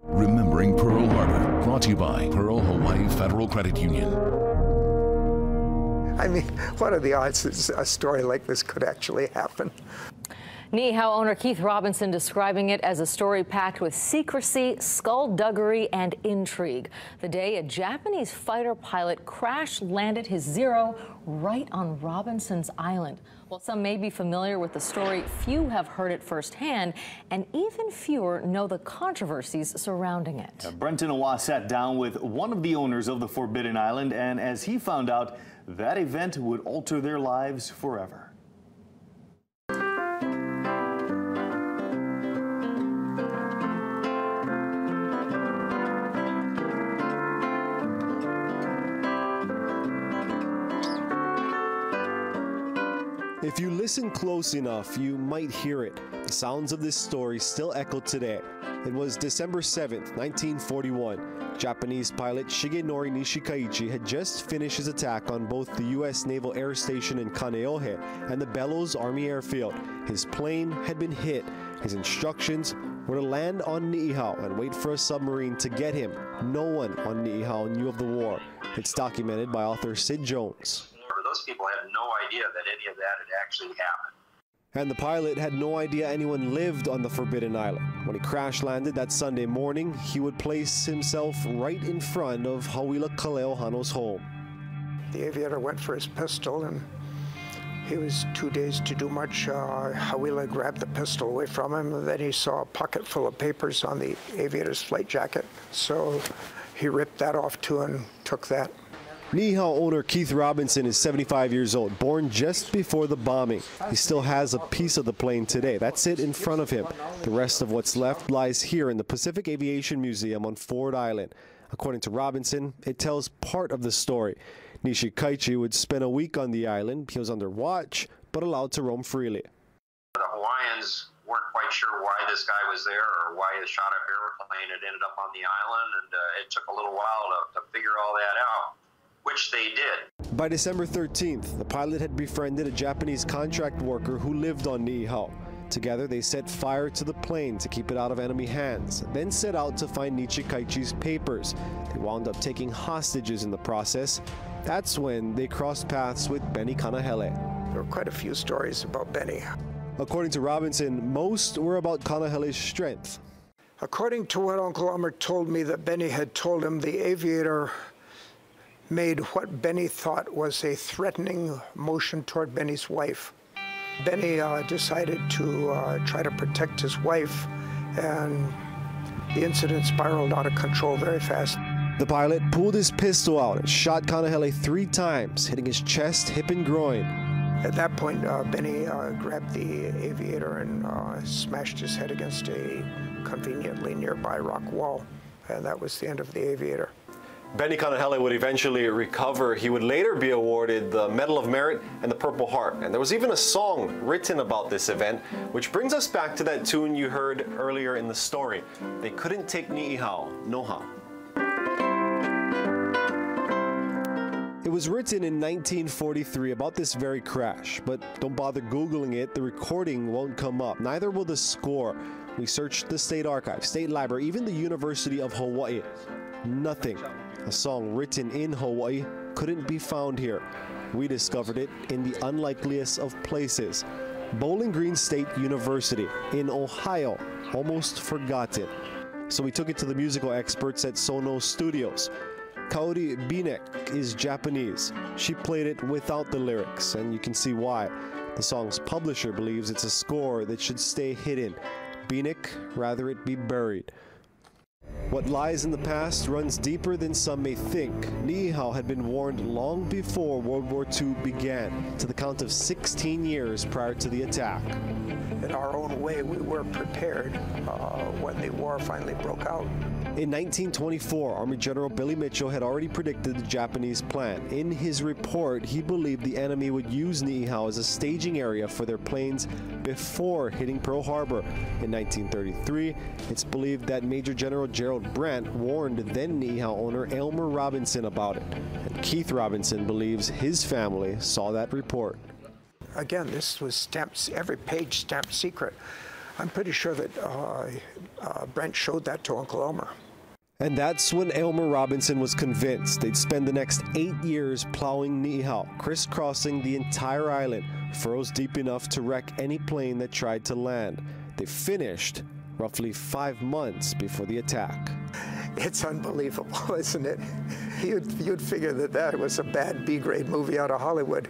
Remembering Pearl Harbor, brought to you by Pearl Hawaii Federal Credit Union. I mean, what are the odds that a story like this could actually happen? Niihau owner Keith Robinson describing it as a story packed with secrecy, skullduggery, and intrigue. The day a Japanese fighter pilot crash-landed his Zero right on Robinson's Island. While some may be familiar with the story, few have heard it firsthand, and even fewer know the controversies surrounding it. Brenton Awa sat down with one of the owners of the Forbidden Island, and as he found out, that event would alter their lives forever. If you listen close enough, you might hear it. The sounds of this story still echo today. It was December 7th, 1941. Japanese pilot Shigenori Nishikaichi had just finished his attack on both the U.S. Naval Air Station in Kaneohe and the Bellows Army Airfield. His plane had been hit. His instructions were to land on Niihau and wait for a submarine to get him. No one on Niihau knew of the war. It's documented by author Sid Jones. Those people had no idea that any of that had actually happened. And the pilot had no idea anyone lived on the Forbidden Island. When he crash-landed that Sunday morning, he would place himself right in front of Hawila Kaleohano's home. The aviator went for his pistol, and he was too dazed to do much. Hawila grabbed the pistol away from him, and then he saw a pocket full of papers on the aviator's flight jacket. So he ripped that off too and took that. Niihau owner Keith Robinson is 75 years old, born just before the bombing. He still has a piece of the plane today. That's it in front of him. The rest of what's left lies here in the Pacific Aviation Museum on Ford Island. According to Robinson, it tells part of the story. Nishikaichi would spend a week on the island. He was under watch, but allowed to roam freely. The Hawaiians weren't quite sure why this guy was there or why the shot-up airplane had ended up on the island, and it took a little while to figure all that out, which they did. By December 13th, the pilot had befriended a Japanese contract worker who lived on Niihau. Together, they set fire to the plane to keep it out of enemy hands, then set out to find Nishikaichi's papers. They wound up taking hostages in the process. That's when they crossed paths with Benny Kanahele. There were quite a few stories about Benny. According to Robinson, most were about Kanahele's strength. According to what Uncle Elmer told me, that Benny had told him, the aviator made what Benny thought was a threatening motion toward Benny's wife. Benny decided to try to protect his wife, and the incident spiraled out of control very fast. The pilot pulled his pistol out and shot Kanahele 3 times, hitting his chest, hip, and groin. At that point, Benny grabbed the aviator and smashed his head against a conveniently nearby rock wall, and that was the end of the aviator. Benny Kanahele would eventually recover. He would later be awarded the Medal of Merit and the Purple Heart. And there was even a song written about this event, which brings us back to that tune you heard earlier in the story. They couldn't take Niihau, noha. It was written in 1943 about this very crash, but don't bother Googling it. The recording won't come up. Neither will the score. We searched the State Archive, State Library, even the University of Hawaii. Nothing. A song written in Hawaii couldn't be found here. We discovered it in the unlikeliest of places. Bowling Green State University in Ohio, almost forgotten. So we took it to the musical experts at Sono Studios. Kaori Binek is Japanese. She played it without the lyrics, and you can see why. The song's publisher believes it's a score that should stay hidden. Binek rather it be buried. What lies in the past runs deeper than some may think. Niihau had been warned long before World War II began, to the count of 16 years prior to the attack. In our own way, we were prepared when the war finally broke out. In 1924, Army General Billy Mitchell had already predicted the Japanese plan. In his report, he believed the enemy would use Niihau as a staging area for their planes before hitting Pearl Harbor. In 1933, it's believed that Major General Gerald Brandt warned then Niihau owner Elmer Robinson about it. And Keith Robinson believes his family saw that report. Again, this was stamped, every page stamped secret. I'm pretty sure that Brent showed that to Uncle Elmer. And that's when Elmer Robinson was convinced they'd spend the next 8 years plowing Niihau, crisscrossing the entire island, furrows deep enough to wreck any plane that tried to land. They finished roughly 5 months before the attack. It's unbelievable, isn't it? You'd figure that that was a bad B-grade movie out of Hollywood.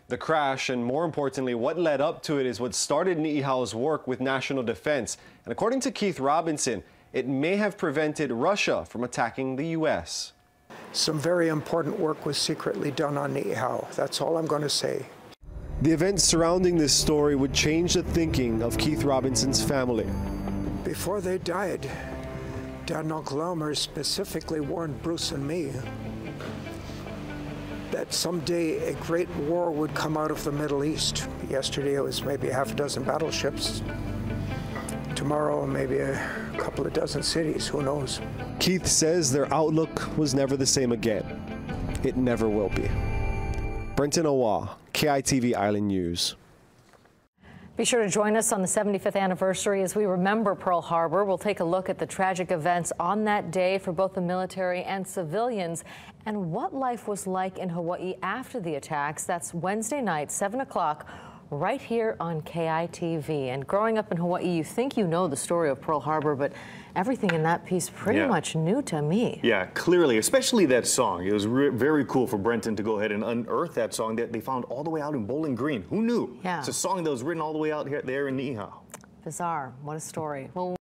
The crash, and more importantly, what led up to it, is what started Niihau's work with national defense. And according to Keith Robinson, it may have prevented Russia from attacking the U.S. Some very important work was secretly done on Niihau. That's all I'm going to say. The events surrounding this story would change the thinking of Keith Robinson's family. Before they died, Dad and Uncle Elmer specifically warned Bruce and me that someday a great war would come out of the Middle East. Yesterday it was maybe half a dozen battleships. Tomorrow maybe a couple of dozen cities, who knows? Keith says their outlook was never the same again. It never will be. Brenton Awa, KITV Island News. Be sure to join us on the 75th anniversary as we remember Pearl Harbor. We'll take a look at the tragic events on that day for both the military and civilians and what life was like in Hawaii after the attacks. That's Wednesday night, 7 o'clock, right here on KITV. And growing up in Hawaii, you think you know the story of Pearl Harbor, but everything in that piece pretty much new to me. Yeah, clearly, especially that song. It was very cool for Brenton to go ahead and unearth that song that they found all the way out in Bowling Green. Who knew? Yeah. It's a song that was written all the way out there in Niihau. Bizarre. What a story. Well.